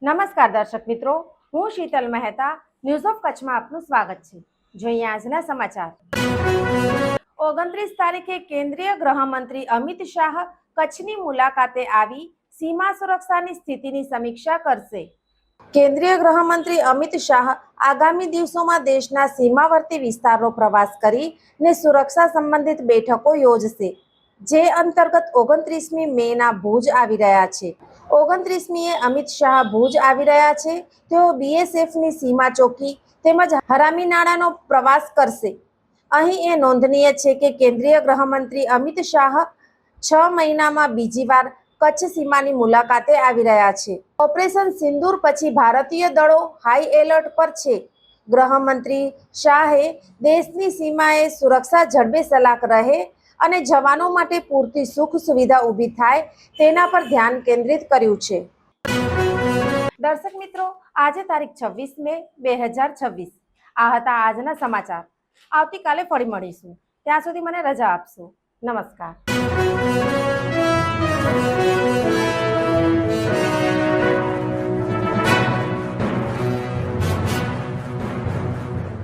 નમસ્કાર દર્શક મિત્રો, હું શીતલ મહેતા ન્યૂઝ ઓફ કચ્છમાં આપનું સ્વાગત છે। જોઈએ આજના સમાચાર। 29 તારીખે કેન્દ્રીય ગૃહમંત્રી અમિત શાહ કચ્છની મુલાકાતે આવી સીમા સુરક્ષાની સ્થિતિની સમીક્ષા કરશે। કેન્દ્રીય ગૃહમંત્રી અમિત શાહ આગામી દિવસોમાં દેશના સીમાવર્તી વિસ્તારનો પ્રવાસ કરીને સુરક્ષા સંબંધિત બેઠકો યોજશે, જે અંતર્ગત 29મી મેના ભુજ આવી રહ્યા છે। 29મીએ અમિત શાહ ભુજ આવી રહ્યા છે। તેઓ બીએસએફની સીમા ચોકી તેમજ હરામીનાળાનો પ્રવાસ કરશે। અહીં એ નોંધનીય છે કે કેન્દ્રીય ગૃહમંત્રી અમિત શાહ 6 મહિનામાં બીજી વાર કચ્છ સીમાની મુલાકાતે આવી રહ્યા છે। ઓપરેશન સિંદૂર પછી ભારતીય દળો હાઈ એલર્ટ પર છે। ગૃહમંત્રી શાહે દેશની સીમાએ સુરક્ષા જડબેસલાક રહે અને જવાનો માટે પૂરતી સુખ સુવિધા ઊભી થાય તેના પર ધ્યાન કેન્દ્રિત કર્યું છે। દર્શક મિત્રો, આજે તારીખ 26 મે 2026 આ હતા આજના સમાચાર। આવતીકાલે ફરી મળીશું, ત્યાં સુધી મને રજા આપશો। નમસ્કાર।